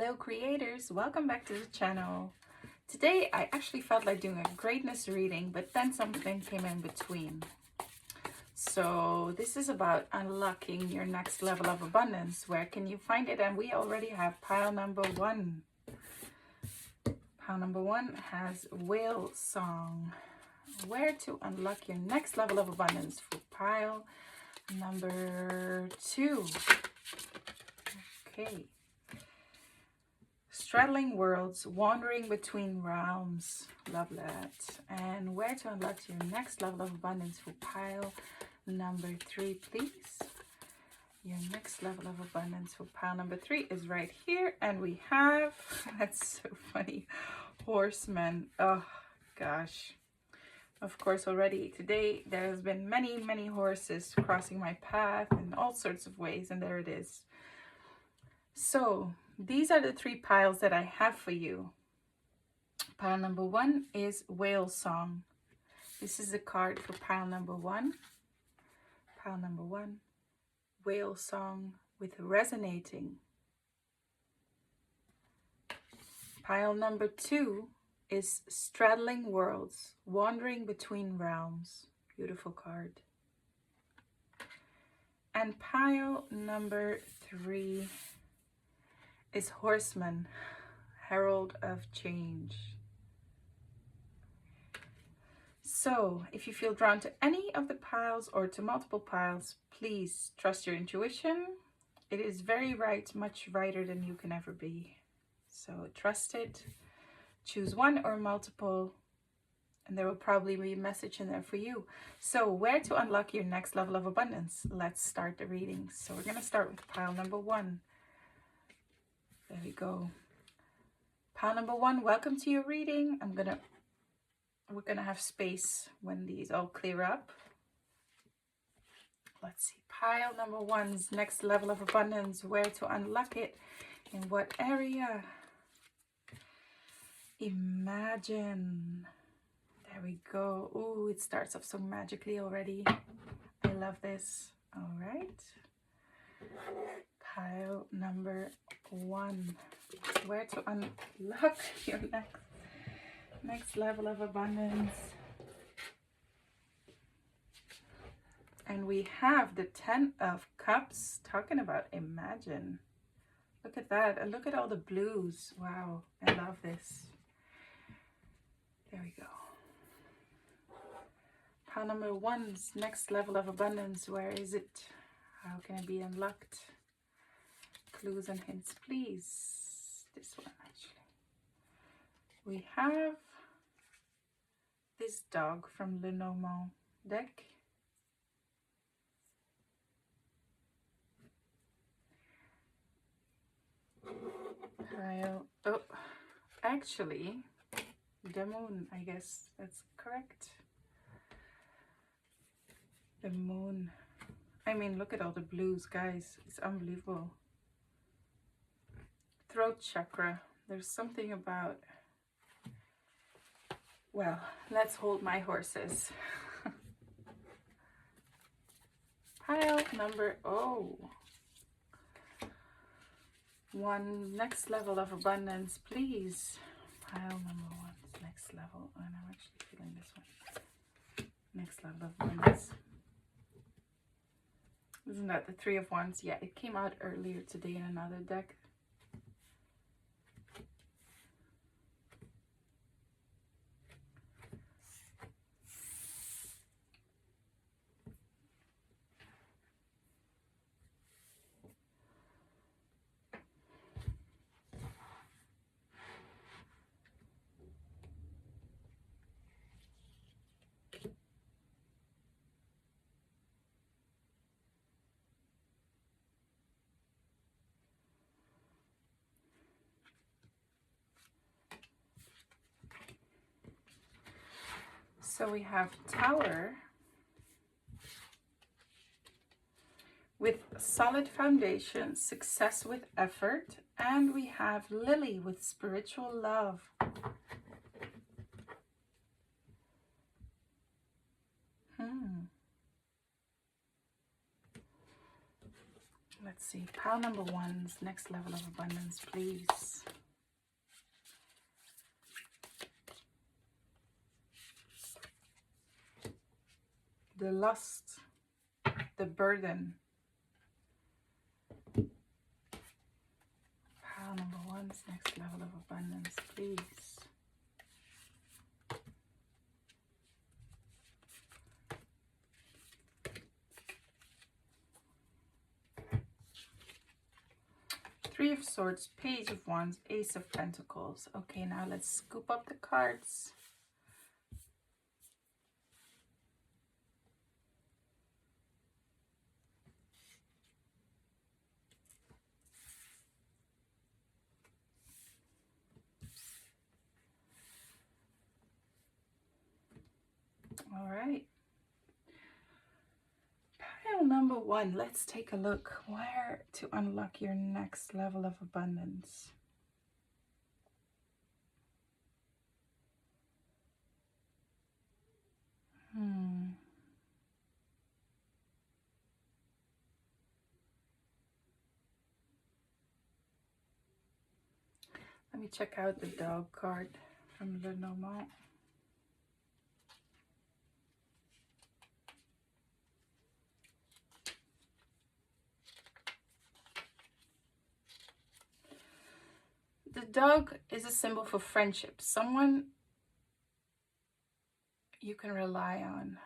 Hello creators, welcome back to the channel. Today I actually felt like doing a greatness reading, but then something came in between. So this is about unlocking your next level of abundance. Where can you find it? And we already have pile number one. Pile number one has Whalesong. Where to unlock your next level of abundance for pile number two. Okay. Straddling Worlds, wandering between realms. Love that. And where to unlock your next level of abundance for pile number three, please. Your next level of abundance for pile number three is right here. And we have, that's so funny, Horseman. Oh, gosh. Of course, already today, there's been many horses crossing my path in all sorts of ways. And there it is. So these are the three piles that I have for you. Pile number one is Whalesong. This is a card for pile number one. Pile number one, Whalesong with resonating. Pile number two is Straddling Worlds, wandering between realms. Beautiful card. And pile number three is Horseman, Herald of Change. So if you feel drawn to any of the piles or to multiple piles, please trust your intuition. It is very right, much righter than you can ever be. So trust it, choose one or multiple, and there will probably be a message in there for you. So where to unlock your next level of abundance? Let's start the reading. So we're going to start with pile number one. There we go. Pile number one, welcome to your reading. We're gonna have space when these all clear up. Let's see. Pile number one's next level of abundance. Where to unlock it? In what area? Imagine. There we go. Ooh, it starts off so magically already. I love this. All right. Pile number one, where to unlock your next level of abundance. And we have the 10 of Cups, talking about imagine. Look at that, and look at all the blues. Wow, I love this. There we go. Pile number one's next level of abundance. Where is it? How can it be unlocked? Clues and hints, please. This one, actually. We have this dog from Lenormand deck. Pile. Oh, actually, the moon, I guess that's correct. The moon. I mean, look at all the blues, guys. It's unbelievable. Throat chakra. There's something about, well, let's hold my horses. Pile number one, next level of abundance, please. Pile number one, next level. And I'm actually feeling this one. Next level of abundance. Isn't that the Three of Wands? Yeah, it came out earlier today in another deck. So we have Tower with solid foundation, success with effort, and we have Lily with spiritual love. Let's see, pile number one's next level of abundance, please. The lust, the burden. Pile number one's next level of abundance, please. Three of Swords, Page of Wands, Ace of Pentacles. Okay, now let's scoop up the cards. All right. Pile number one, let's take a look where to unlock your next level of abundance. Let me check out the dog card from Lenormand. The dog is a symbol for friendship. Someone you can rely on.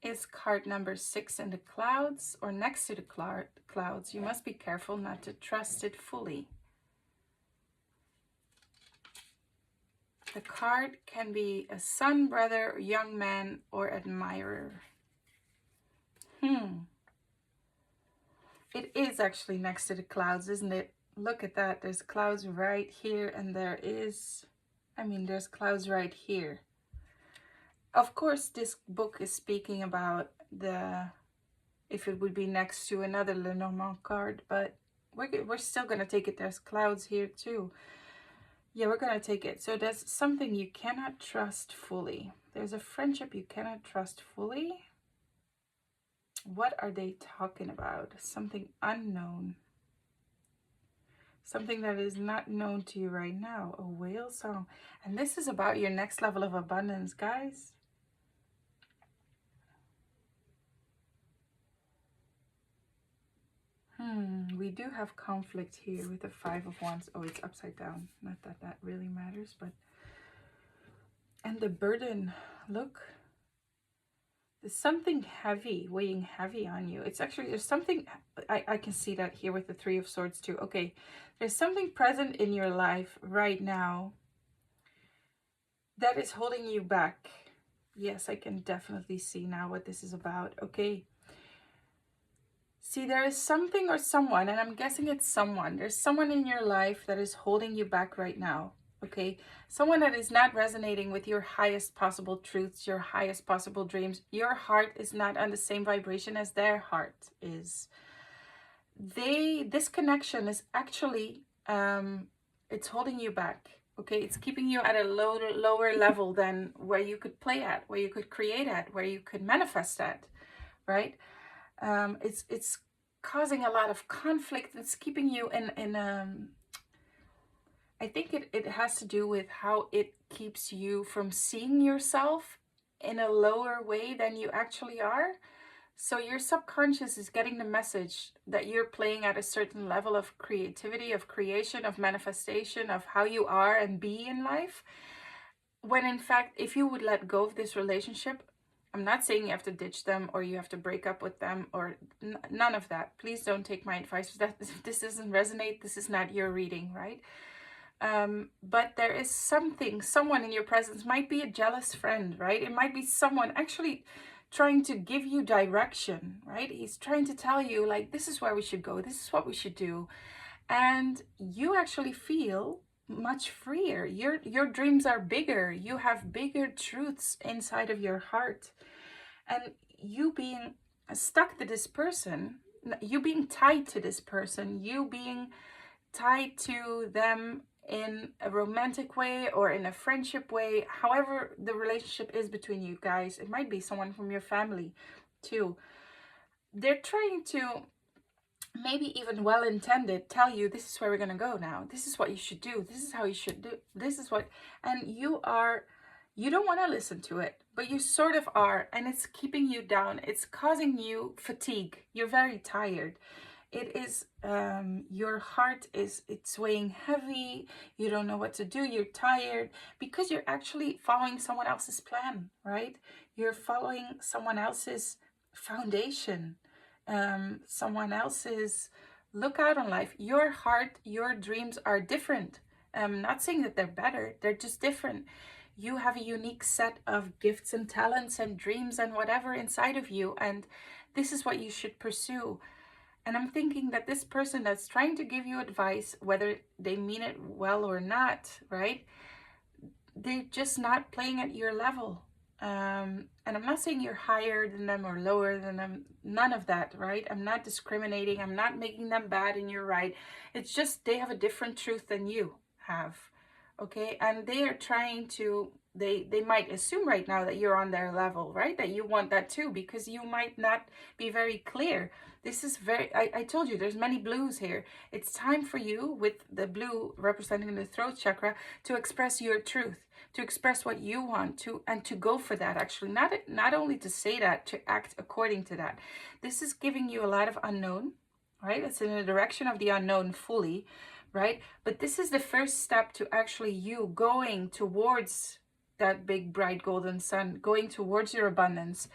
Is card number 6 in the clouds or next to the clouds? You must be careful not to trust it fully. The card can be a son, brother, young man, or admirer. It is actually next to the clouds, isn't it? Look at that. There's clouds right here, and there's clouds right here. Of course, this book is speaking about if it would be next to another Lenormand card, but we're still going to take it. There's clouds here too. Yeah, we're going to take it. So there's something you cannot trust fully. There's a friendship you cannot trust fully. What are they talking about? Something unknown. Something that is not known to you right now. A Whalesong. And this is about your next level of abundance, guys. We do have conflict here with the Five of Wands. Oh, it's upside down. Not that that really matters, but... And the burden. Look. There's something heavy, weighing heavy on you. It's actually, there's something... I can see that here with the Three of Swords too. Okay. There's something present in your life right now that is holding you back. Yes, I can definitely see now what this is about. Okay. See, there is something or someone, and I'm guessing it's someone. There's someone in your life that is holding you back right now, okay? Someone that is not resonating with your highest possible truths, your highest possible dreams. Your heart is not on the same vibration as their heart is. This connection is actually, it's holding you back, okay? It's keeping you at a lower level than where you could play at, where you could create at, where you could manifest at, right? It's causing a lot of conflict. It's keeping you in I think it has to do with how it keeps you from seeing yourself in a lower way than you actually are. So your subconscious is getting the message that you're playing at a certain level of creativity, of creation, of manifestation, of how you are and be in life. When in fact, if you would let go of this relationship, I'm not saying you have to ditch them or you have to break up with them or none of that. Please don't take my advice. If this doesn't resonate, this is not your reading, right? But there is someone in your presence. Might be a jealous friend, right? It might be someone actually trying to give you direction, right? He's trying to tell you, like, this is where we should go. This is what we should do. And you actually feel much freer. Your dreams are bigger. You have bigger truths inside of your heart. And you being stuck to this person, you being tied to this person, you being tied to them in a romantic way or in a friendship way, however the relationship is between you guys. It might be someone from your family too. They're trying to maybe even well-intended, tell you this is where we're going to go now. This is what you should do. This is how you should do. This is what, and you don't want to listen to it, but you sort of are, and it's keeping you down. It's causing you fatigue. You're very tired. It is, your heart is, it's weighing heavy. You don't know what to do. You're tired because you're actually following someone else's plan, right? You're following someone else's foundation, someone else's lookout on life. Your heart, your dreams are different. I'm not saying that they're better. They're just different. You have a unique set of gifts and talents and dreams and whatever inside of you. And this is what you should pursue. And I'm thinking that this person that's trying to give you advice, whether they mean it well or not, right? They're just not playing at your level. And I'm not saying you're higher than them or lower than them. None of that, right? I'm not discriminating. I'm not making them bad and you're right. It's just they have a different truth than you have. Okay? And they are trying to, they might assume right now that you're on their level, right? That you want that too, because you might not be very clear. This is very, I told you, there's many blues here. It's time for you, with the blue representing the throat chakra, to express your truth, to express what you want to, and to go for that. Actually, not only to say that, to act according to that. This is giving you a lot of unknown, right? It's in the direction of the unknown fully, right? But this is the first step to actually you going towards that big bright golden sun, going towards your abundance,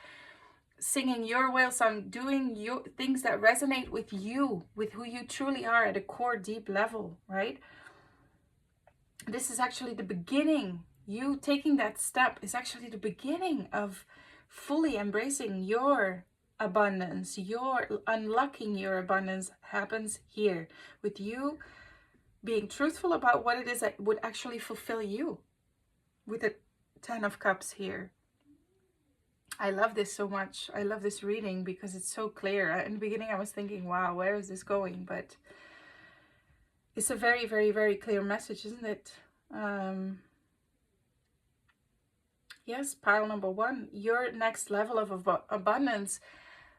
singing your whale song, doing your things that resonate with you, with who you truly are at a core deep level, right? This is actually the beginning. You taking that step is actually the beginning of fully embracing your abundance. Your unlocking your abundance happens here with you being truthful about what it is that would actually fulfill you, with the 10 of Cups here. I love this so much. I love this reading because it's so clear. In the beginning, I was thinking, wow, where is this going? But it's a very, very, very clear message, isn't it? Yes, pile number 1. Your next level of abundance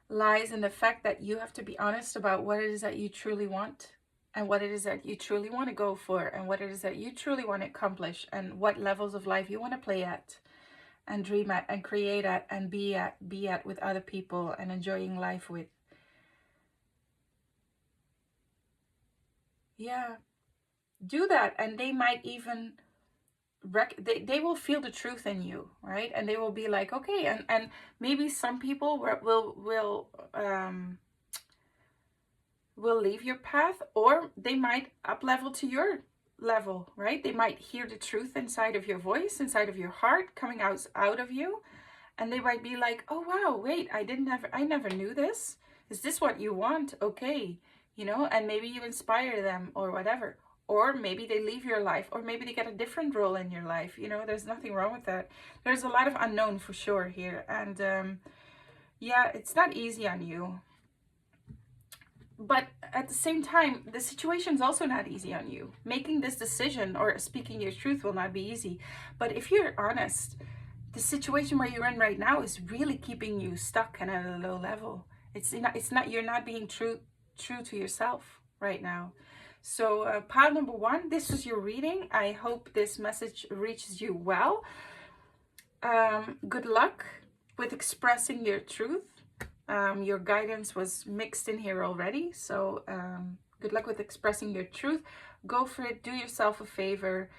lies in the fact that you have to be honest about what it is that you truly want, and what it is that you truly want to go for, and what it is that you truly want to accomplish, and what levels of life you want to play at, and dream at, and create at, and be at with other people, and enjoying life with. Yeah, do that, and they might even they will feel the truth in you, right? And they will be like, okay, and maybe some people will leave your path, or they might up level to your level, right? They might hear the truth inside of your voice, inside of your heart, coming out of you, and they might be like, oh wow, wait, I never knew this. Is this what you want? Okay, you know, and maybe you inspire them or whatever. Or maybe they leave your life, or maybe they get a different role in your life. You know, there's nothing wrong with that. There's a lot of unknown for sure here. And yeah, it's not easy on you. But at the same time, the situation's also not easy on you. Making this decision or speaking your truth will not be easy. But if you're honest, the situation where you're in right now is really keeping you stuck and at a low level. You're not being true to yourself right now. So pile number 1, this was your reading. I hope this message reaches you well. Good luck with expressing your truth. Your guidance was mixed in here already. So good luck with expressing your truth. Go for it. Do yourself a favor.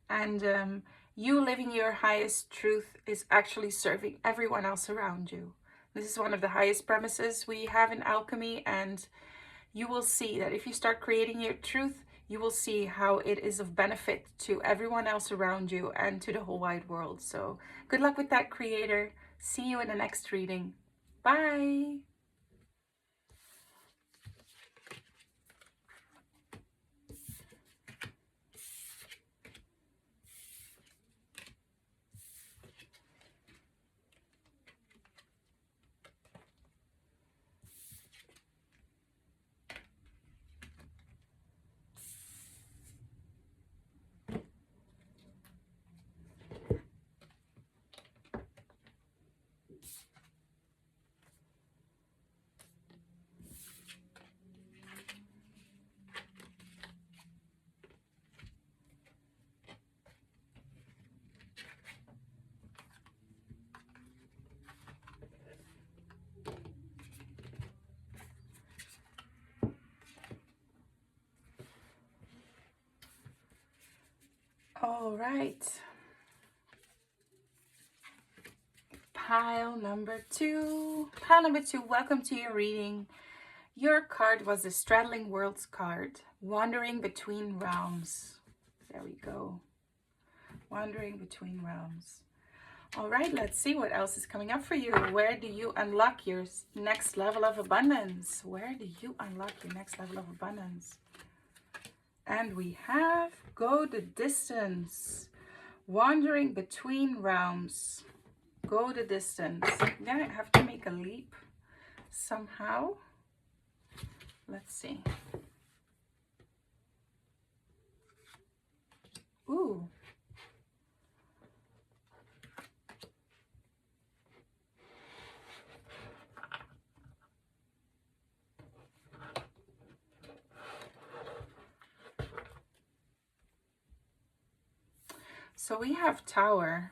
And you living your highest truth is actually serving everyone else around you. This is one of the highest premises we have in alchemy, and you will see that if you start creating your truth, you will see how it is of benefit to everyone else around you and to the whole wide world. So good luck with that, creator. See you in the next reading. Bye. All right. Pile number two. Pile number two, welcome to your reading. Your card was the Straddling Worlds card, Wandering Between Realms. There we go. Wandering Between Realms. All right, let's see what else is coming up for you. Where do you unlock your next level of abundance? Where do you unlock your next level of abundance? And we have go the distance. Wandering between realms. Go the distance. You're gonna have to make a leap somehow. Let's see. Ooh. So we have Tower.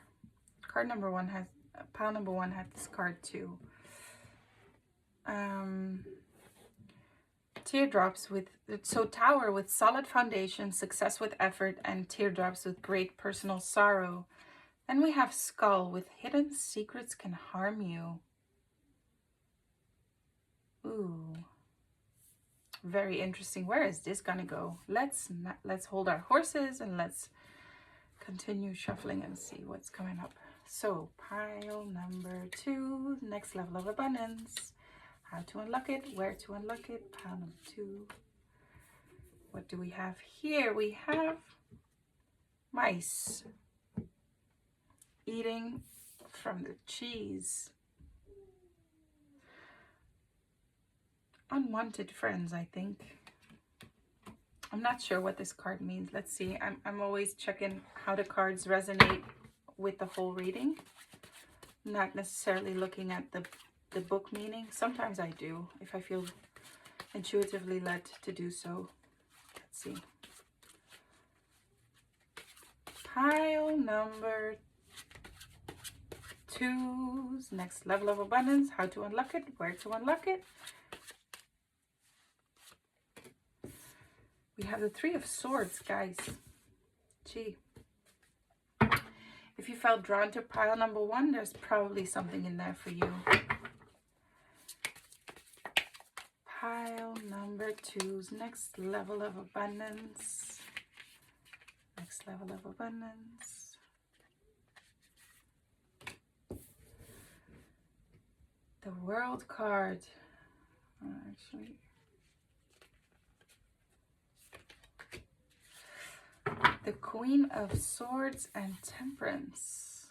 Card number one has, pile number one had this card too. Teardrops with, so Tower with solid foundation, success with effort, and teardrops with great personal sorrow. Then we have Skull with hidden secrets can harm you. Ooh. Very interesting. Where is this gonna go? Let's hold our horses and let's continue shuffling and see what's coming up. So pile number two, next level of abundance. How to unlock it, where to unlock it. Pile number two. What do we have here? We have mice eating from the cheese. Unwanted friends, I think. I'm not sure what this card means. Let's see. I'm always checking how the cards resonate with the whole reading. Not necessarily looking at the book meaning. Sometimes I do, if I feel intuitively led to do so. Let's see. Pile number two's next level of abundance. How to unlock it, where to unlock it. We have the Three of Swords, guys. Gee. If you felt drawn to pile number one, there's probably something in there for you. Pile number two's next level of abundance. Next level of abundance. The World card. Actually, the Queen of Swords and Temperance.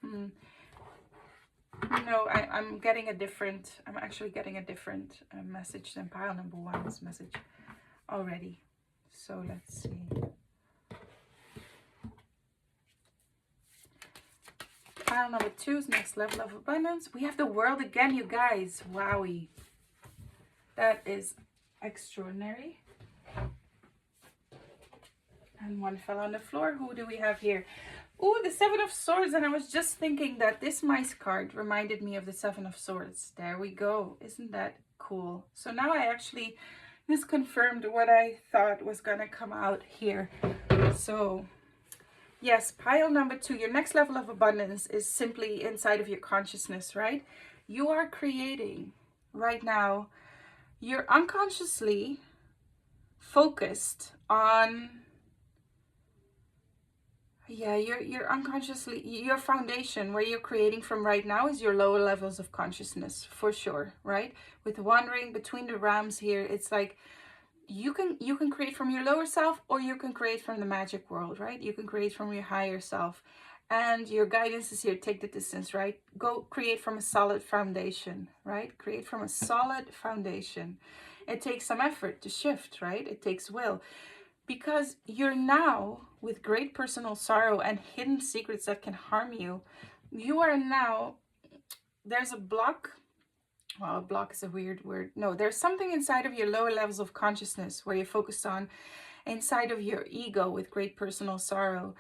No, I'm getting a different, I'm actually getting a different message than pile number one's message already. So let's see. Pile number two's next level of abundance. We have the World again, you guys. Wowie. That is extraordinary. And one fell on the floor. Who do we have here? Oh, the Seven of Swords. And I was just thinking that this mice card reminded me of the Seven of Swords. There we go. Isn't that cool? So now I actually, this confirmed what I thought was going to come out here. So yes, pile number two, your next level of abundance is simply inside of your consciousness, right? You are creating right now, you're unconsciously focused on, yeah, you're unconsciously, your foundation where you're creating from right now is your lower levels of consciousness, for sure, right? With wandering between the realms here, it's like you can create from your lower self, or you can create from the magic world, right? You can create from your higher self. And your guidance is here, take the distance, right? Go create from a solid foundation, right? Create from a solid foundation. It takes some effort to shift, right? It takes will. Because you're now, with great personal sorrow and hidden secrets that can harm you, you are now, there's a block. Well, a block is a weird word. No, there's something inside of your lower levels of consciousness where you're focused on, inside of your ego with great personal sorrow.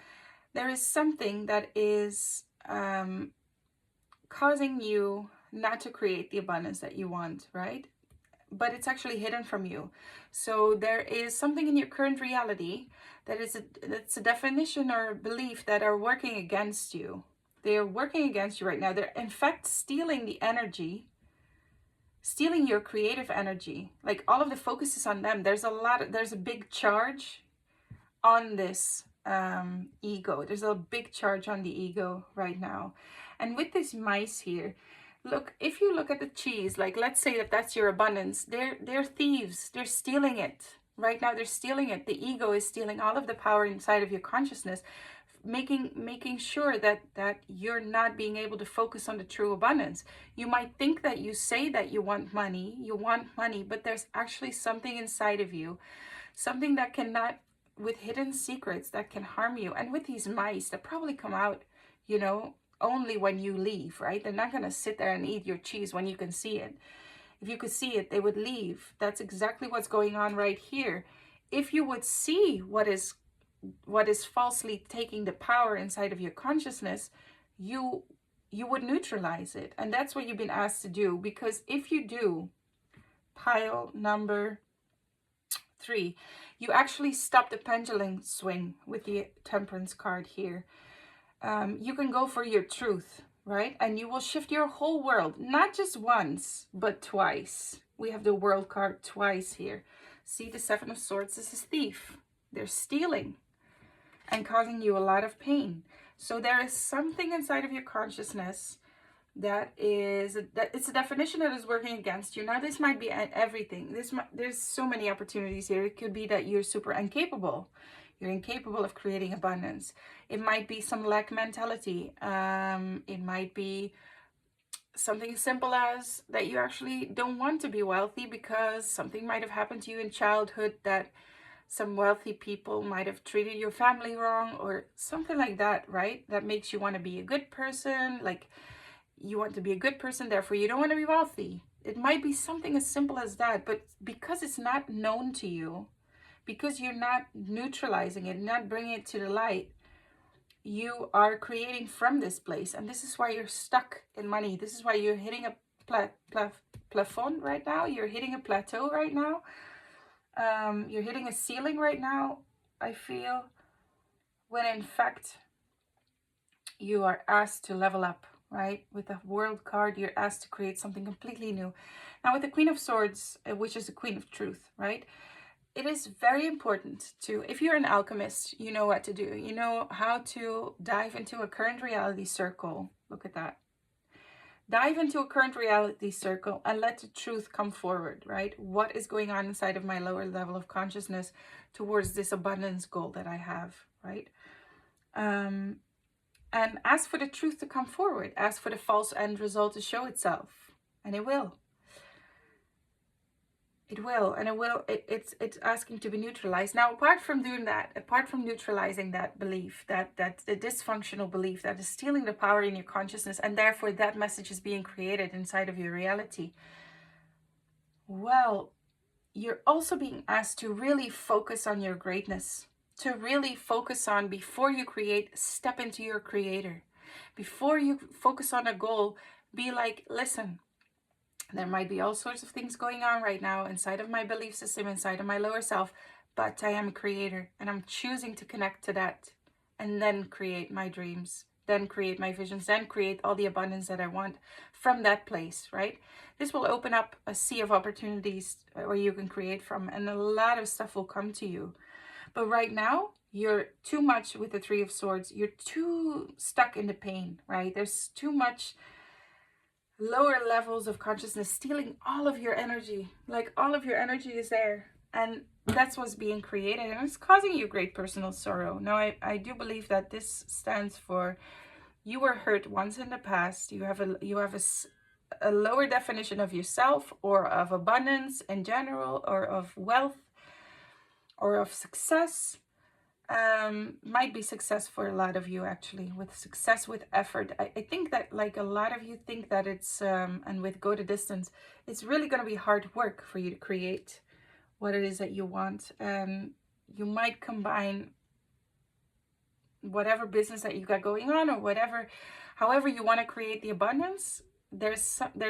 There is something that is causing you not to create the abundance that you want, right? but it's actually hidden from you. So there is something in your current reality that is that's a definition or belief that are working against you. They are working against you right now. They're in fact stealing the energy, stealing your creative energy. Like all of the focus is on them. There's a big charge on this ego. There's a big charge on the ego right now. And with this mice here, look, if you look at the cheese, like let's say that that's your abundance, they're thieves. They're stealing it. Right now they're stealing it. The ego is stealing all of the power inside of your consciousness, making sure that you're not being able to focus on the true abundance. You might think that you say that you want money, but there's actually something inside of you, something that cannot, with hidden secrets that can harm you. And with these mice that probably come out, you know, only when you leave, right? They're not going to sit there and eat your cheese when you can see it. If you could see it, they would leave. That's exactly what's going on right here. If you would see what is falsely taking the power inside of your consciousness, you would neutralize it. And that's what you've been asked to do. Because if you do, pile number 3, you actually stop the pendulum swing with the Temperance card here. You can go for your truth, right? And you will shift your whole world, not just once, but twice. We have the World card twice here. See the 7 of Swords, this is thief. They're stealing and causing you a lot of pain. So there is something inside of your consciousness that it's a definition that is working against you. Now this might be everything. There's so many opportunities here. It could be that you're super incapable. You're incapable of creating abundance. It might be some lack mentality. It might be something as simple as that you actually don't want to be wealthy because something might have happened to you in childhood, that some wealthy people might have treated your family wrong or something like that, right? That makes you want to be a good person. Like you want to be a good person, therefore you don't want to be wealthy. It might be something as simple as that, but because it's not known to you, because you're not neutralizing it, not bringing it to the light, you are creating from this place. And this is why you're stuck in money. This is why you're hitting a plafond right now. You're hitting a plateau right now. You're hitting a ceiling right now, I feel, when in fact you are asked to level up, right? With the World card, you're asked to create something completely new. Now with the Queen of Swords, which is the Queen of Truth, right? It is very important to, if you're an alchemist, you know what to do. You know how to dive into a current reality circle. Look at that. Dive into a current reality circle and let the truth come forward, right? What is going on inside of my lower level of consciousness towards this abundance goal that I have, right? And ask for the truth to come forward. Ask for the false end result to show itself. And it will. It will, and it's asking to be neutralized. Now, apart from doing that, apart from neutralizing that belief, that the dysfunctional belief that is stealing the power in your consciousness, and therefore that message is being created inside of your reality, well, you're also being asked to really focus on your greatness, to really focus on, before you create, step into your creator. Before you focus on a goal, be like, listen, there might be all sorts of things going on right now inside of my belief system, inside of my lower self, but I am a creator and I'm choosing to connect to that and then create my dreams, then create my visions, then create all the abundance that I want from that place, right? This will open up a sea of opportunities where you can create from, and a lot of stuff will come to you. But right now, you're too much with the 3 of Swords. You're too stuck in the pain, right? There's too much lower levels of consciousness stealing all of your energy. Like all of your energy is there, and that's what's being created, and it's causing you great personal sorrow. Now I do believe that this stands for, you were hurt once in the past. You have a lower definition of yourself, or of abundance in general, or of wealth, or of success. Might be success for a lot of you, actually, with success with effort. I think that, like, a lot of you think that it's and with go the distance, it's really going to be hard work for you to create what it is that you want. You might combine whatever business that you got going on, or whatever, however you want to create the abundance, there's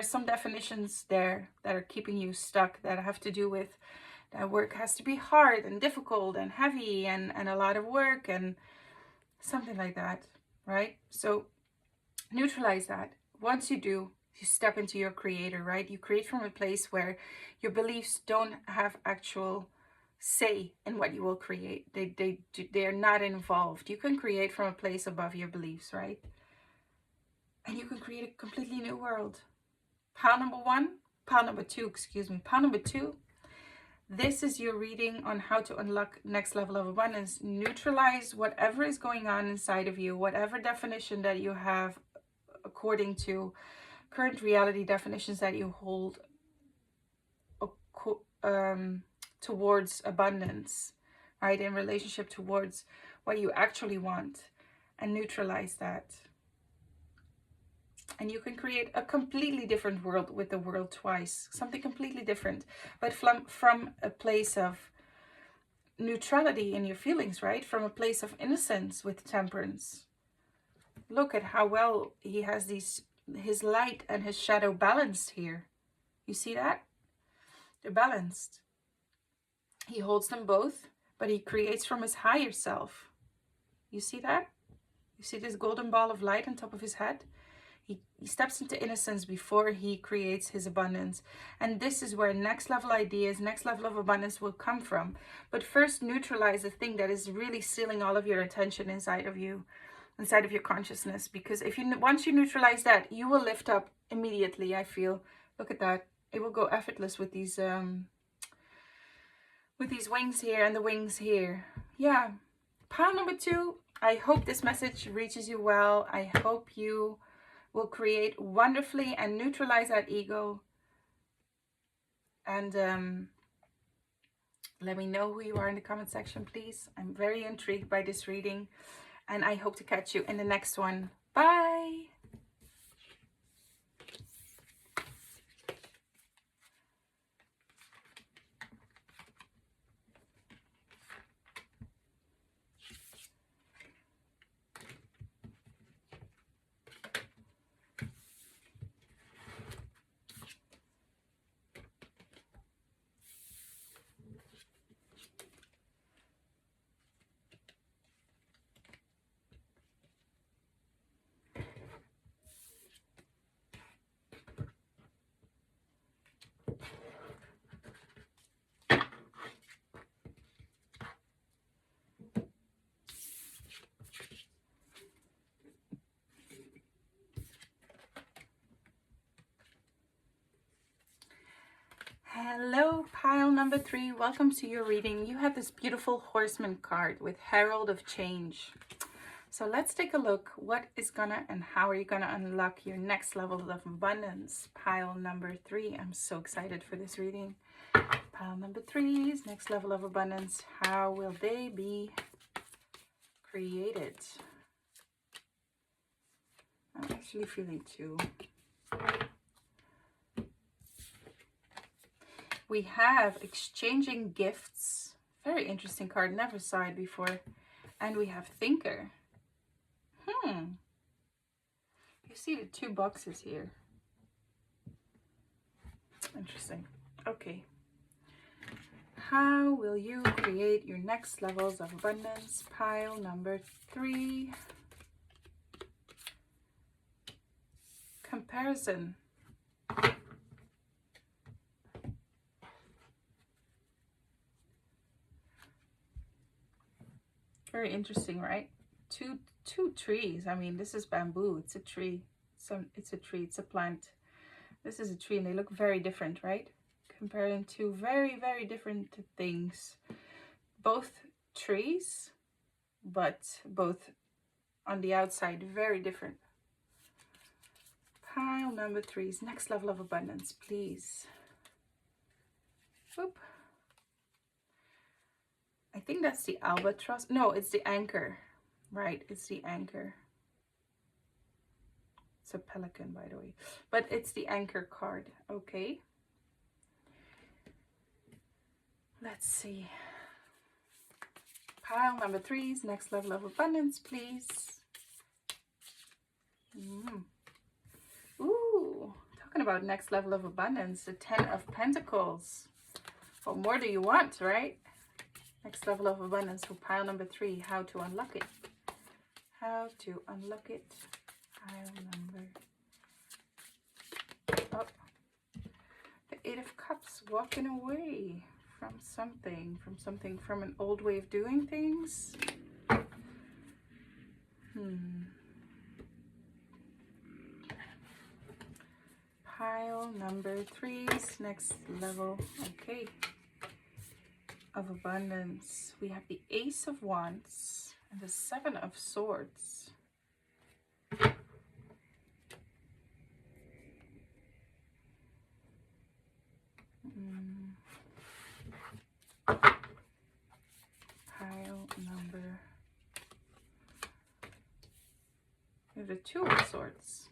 some definitions there that are keeping you stuck, that have to do with that work has to be hard and difficult and heavy and a lot of work and something like that, right? So neutralize that. Once you do, you step into your creator, right? You create from a place where your beliefs don't have actual say in what you will create. They're not involved. You can create from a place above your beliefs, right? And you can create a completely new world. Pile number two, pile number two. This is your reading on how to unlock next level of abundance. Neutralize whatever is going on inside of you, whatever definition that you have according to current reality definitions that you hold towards abundance, right? In relationship towards what you actually want, and neutralize that. And you can create a completely different world with the world twice, something completely different, but from a place of neutrality in your feelings, right? From a place of innocence with temperance. Look at how well he has his light and his shadow balanced here. You see that? They're balanced. He holds them both, but he creates from his higher self. You see that? You see this golden ball of light on top of his head? He steps into innocence before he creates his abundance. And this is where next level ideas, next level of abundance will come from. But first, neutralize the thing that is really stealing all of your attention inside of you, inside of your consciousness. Because once you neutralize that, you will lift up immediately, I feel. Look at that. It will go effortless with these wings here and the wings here. Yeah. Pile number two. I hope this message reaches you well. I hope you will create wonderfully and neutralize that ego. And let me know who you are in the comment section, please. I'm very intrigued by this reading, and I hope to catch you in the next one. Bye. Hello, pile number three. Welcome to your reading. You have this beautiful Horseman card with Herald of Change. So let's take a look. What is gonna and how are you gonna unlock your next level of abundance? Pile number three. I'm so excited for this reading. Pile number three's next level of abundance. How will they be created? I'm actually feeling two. We have exchanging gifts. Very interesting card. Never saw it before. And we have thinker. You see the two boxes here. Interesting. Okay. How will you create your next levels of abundance? Pile number three. Comparison. Very interesting, right? Two trees. I mean, this is bamboo. It's a tree. It's a tree. It's a plant. This is a tree, and they look very different, right? Comparing two very, very different things. Both trees, but both on the outside very different. Pile number three's next level of abundance, please. Whoop. I think that's the albatross. No, it's the anchor. Right, it's the anchor. It's a pelican, by the way. But it's the anchor card. Okay. Let's see. Pile number three's next level of abundance, please. Ooh. talking about next level of abundance, the 10 of Pentacles. What more do you want, right? Next level of abundance for pile number 3, how to unlock it. How to unlock it. Pile number... Oh. The 8 of Cups, walking away from something, from an old way of doing things. Pile number 3's next level, okay, of abundance. We have the Ace of Wands and the 7 of Swords. Pile number... We have the 2 of Swords.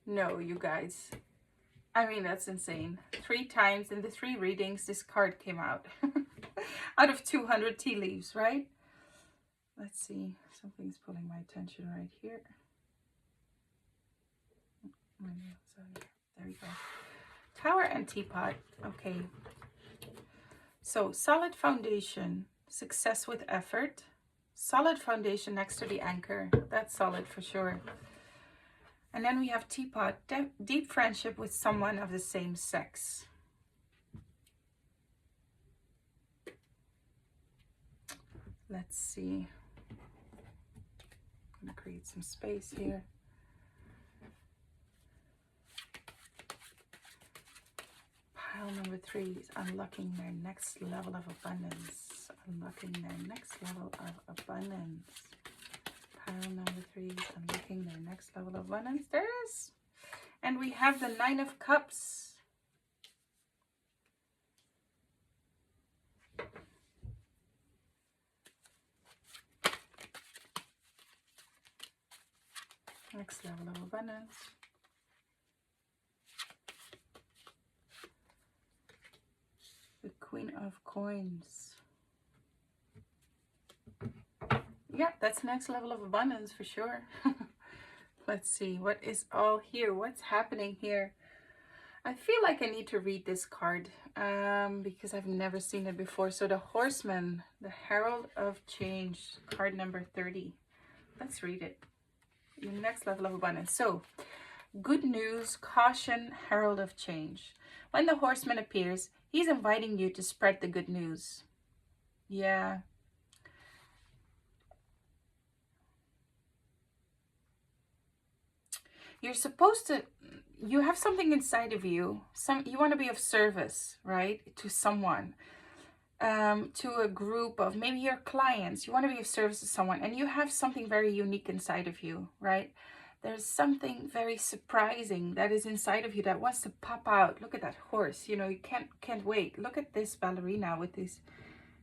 No, you guys. I mean, that's insane. 3 times in the 3 readings, this card came out. Out of 200 tea leaves, right? Let's see. Something's pulling my attention right here. There we go. Tower and Teapot. Okay. So, solid foundation. Success with effort. Solid foundation next to the anchor. That's solid for sure. And then we have Teapot, deep friendship with someone of the same sex. Let's see. I'm going to create some space here. Pile number 3 is unlocking their next level of abundance. Unlocking their next level of abundance. Pile number 3 is unlocking their next level of abundance. There it is. And we have the 9 of Cups. Next level of abundance. The Queen of Coins. Yeah, that's next level of abundance for sure. Let's see, what is all here? What's happening here? I feel like I need to read this card because I've never seen it before. So the Horseman, the Herald of Change, card number 30. Let's read it. Your next level of abundance. So, good news, caution, Herald of Change. When the Horseman appears, he's inviting you to spread the good news. Yeah. You're supposed to, you have something inside of you. You want to be of service, right? To someone, to a group of maybe your clients. You want to be of service to someone, and you have something very unique inside of you, right? There's something very surprising that is inside of you that wants to pop out. Look at that horse. You know, you can't wait. Look at this ballerina with these,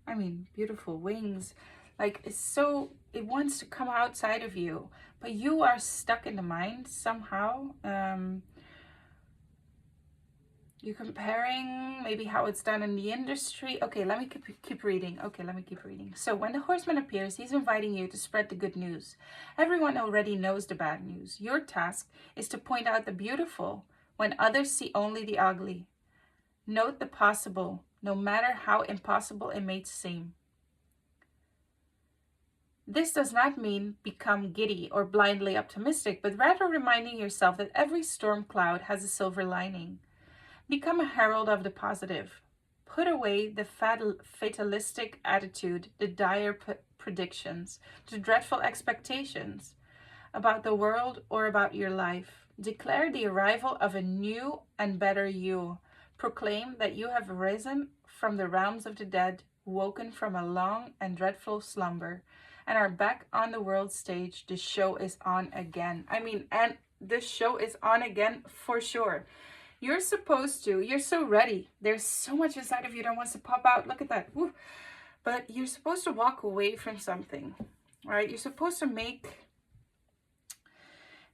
I mean, beautiful wings. Like, it's so, it wants to come outside of you, but you are stuck in the mind somehow. You're comparing maybe how it's done in the industry. Okay, let me keep reading. Okay, let me keep reading. So when the Horseman appears, he's inviting you to spread the good news. Everyone already knows the bad news. Your task is to point out the beautiful when others see only the ugly. Note the possible, no matter how impossible it may seem. This does not mean become giddy or blindly optimistic, but rather reminding yourself that every storm cloud has a silver lining. Become a herald of the positive. Put away the fatalistic attitude, the dire predictions, the dreadful expectations about the world or about your life. Declare the arrival of a new and better you. Proclaim that you have risen from the realms of the dead, woken from a long and dreadful slumber, and are back on the world stage. The show is on again. I mean, and this show is on again for sure. You're supposed to, you're so ready. There's so much inside of you that wants to pop out. Look at that. Woo. But you're supposed to walk away from something, right? You're supposed to make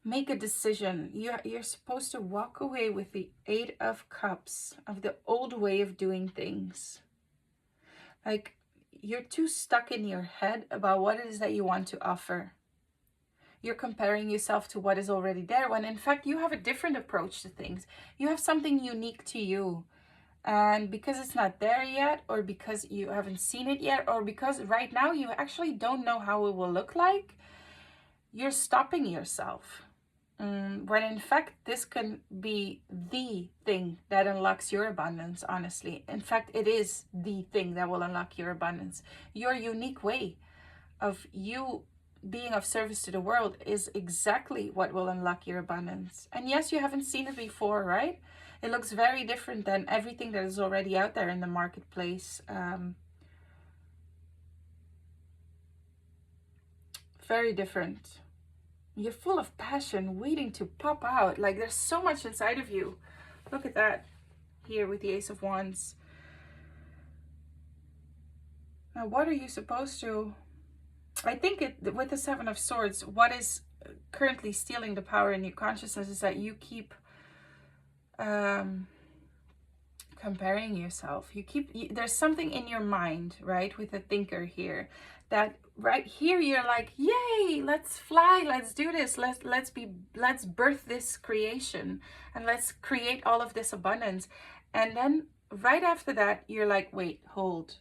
make a decision. You're supposed to walk away with the 8 of Cups, of the old way of doing things. Like, you're too stuck in your head about what it is that you want to offer. You're comparing yourself to what is already there, when in fact you have a different approach to things. You have something unique to you. And because it's not there yet, or because you haven't seen it yet, or because right now you actually don't know how it will look like, you're stopping yourself. When in fact this can be the thing that unlocks your abundance, honestly. In fact, it is the thing that will unlock your abundance. Your unique way of you being of service to the world is exactly what will unlock your abundance. And yes, you haven't seen it before, right? It looks very different than everything that is already out there in the marketplace. Very different. You're full of passion, waiting to pop out. Like, there's so much inside of you. Look at that here with the Ace of Wands. Now, what are you supposed to... I think with the Seven of Swords, what is currently stealing the power in your consciousness is that you keep comparing yourself. There's something in your mind, right, with the thinker here, that right here you're like, yay, let's fly, let's do this, let's birth this creation, and let's create all of this abundance. And then right after that you're like, wait, hold,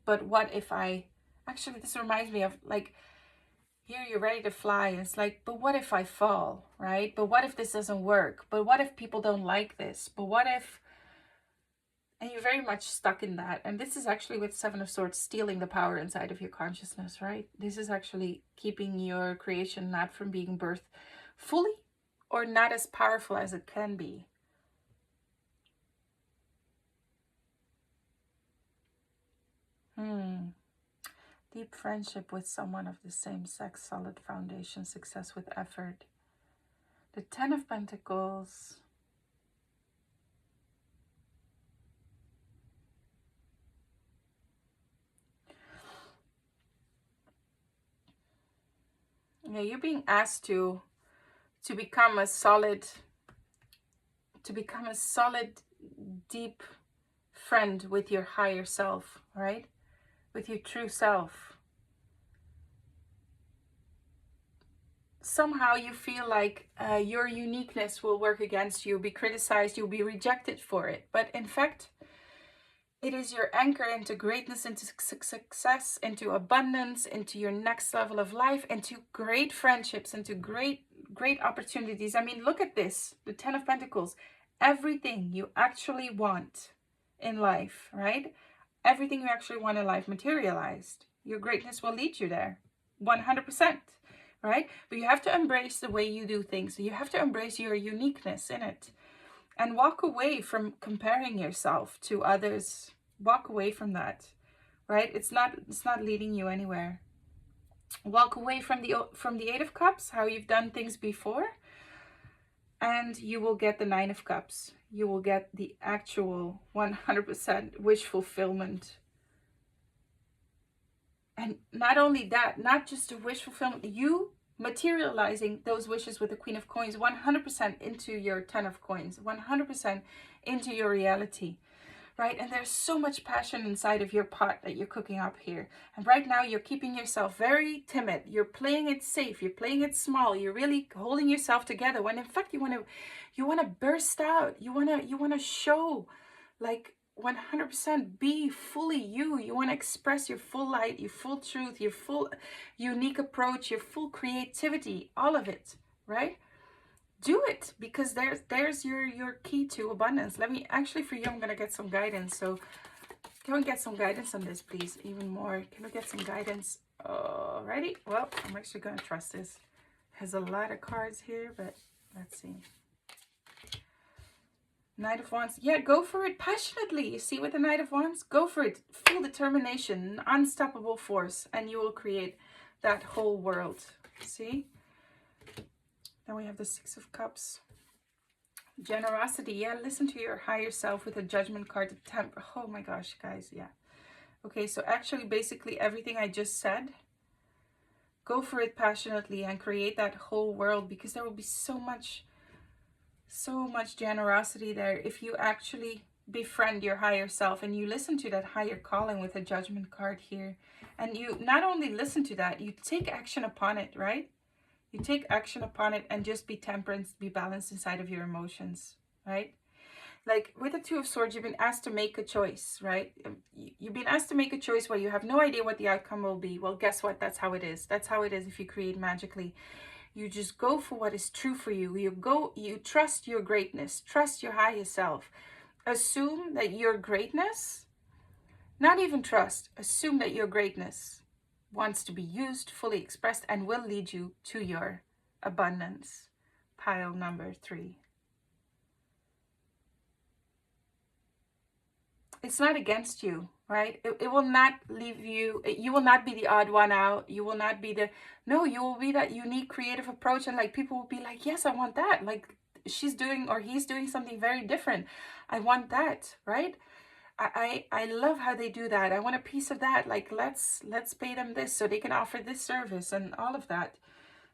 but what if I actually, this reminds me of, like, here you're ready to fly, and it's like, but what if I fall, right? But what if this doesn't work? But what if people don't like this? But what if... And you're very much stuck in that. And this is actually with Seven of Swords stealing the power inside of your consciousness, right? This is actually keeping your creation not from being birthed fully, or not as powerful as it can be. Deep friendship with someone of the same sex, solid foundation, success with effort. The Ten of Pentacles. Yeah, you're being asked to become a solid, deep friend with your higher self, right? With your true self. Somehow you feel like your uniqueness will work against you, be criticized, you'll be rejected for it. But in fact, it is your anchor into greatness, into success, into abundance, into your next level of life, into great friendships, into great opportunities. I mean, look at this, the Ten of Pentacles. Everything you actually want in life, right? Everything you actually want in life materialized. Your greatness will lead you there, 100%, right? But you have to embrace the way you do things. You have to embrace your uniqueness in it. And walk away from comparing yourself to others. Walk away from that, right? It's not leading you anywhere. Walk away from the Eight of Cups, how you've done things before, and you will get the Nine of Cups. You will get the actual 100% wish fulfillment. And not only that, not just a wish fulfillment, you materializing those wishes with the Queen of Coins 100% into your Ten of Coins, 100% into your reality, right? And there's so much passion inside of your pot that you're cooking up here. And right now you're keeping yourself very timid. You're playing it safe. You're playing it small. You're really holding yourself together, when in fact you want to burst out. You want to show, like, 100% be fully you. You want to express your full light, your full truth, your full unique approach, your full creativity, all of it, right? Do it, because there's your key to abundance. Let me, actually for you, I'm going to get some guidance. So can we get some guidance on this, please? Even more, can we get some guidance? Alrighty, well, I'm actually going to trust this. There's a lot of cards here, but let's see. Knight of Wands. Yeah, go for it passionately. You see, with the Knight of Wands, go for it. Full determination, unstoppable force, and you will create that whole world. See? Then we have the Six of Cups. Generosity. Yeah, listen to your higher self with a Judgment card. The Temperance. Oh my gosh, guys. Yeah. Okay, so actually, basically everything I just said, Go for it passionately and create that whole world, because there will be so much generosity there if you actually befriend your higher self and you listen to that higher calling with a Judgment card here. And you not only listen to that, you take action upon it, right? You take action upon it and just be temperance, be balanced inside of your emotions, right? Like with the Two of Swords, you've been asked to make a choice, right? You've been asked to make a choice where you have no idea what the outcome will be. Well, guess what? That's how it is. That's how it is if you create magically. You just go for what is true for you. You trust your greatness, trust your highest self. Assume that your greatness, not even trust, assume that your greatness wants to be used, fully expressed, and will lead you to your abundance. Pile number 3. It's not against you, right? It will not leave you. You will not be the odd one out. You will not be no, you will be that unique creative approach. And like people will be like, yes, I want that. Like she's doing or he's doing something very different. I want that, right? I love how they do that. I want a piece of that. Like let's pay them this so they can offer this service and all of that.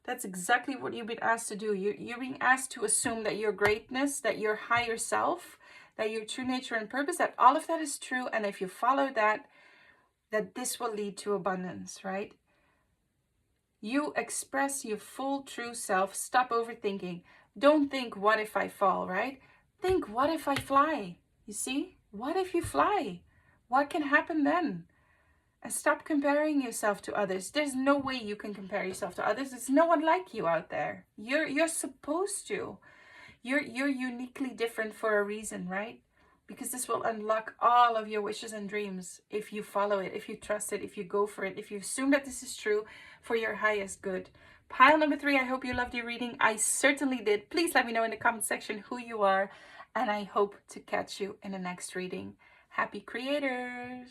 That's exactly what you've been asked to do. You're being asked to assume that your greatness, that your higher self, that your true nature and purpose, that all of that is true. And if you follow that, that this will lead to abundance, right? You express your full true self. Stop overthinking. Don't think, what if I fall, right? Think, what if I fly? You see? What if you fly? What can happen then? And stop comparing yourself to others. There's no way you can compare yourself to others. There's no one like you out there. You're supposed to. You're uniquely different for a reason, right? Because this will unlock all of your wishes and dreams if you follow it, if you trust it, if you go for it, if you assume that this is true for your highest good. Pile number 3, I hope you loved your reading. I certainly did. Please let me know in the comment section who you are, and I hope to catch you in the next reading. Happy creators!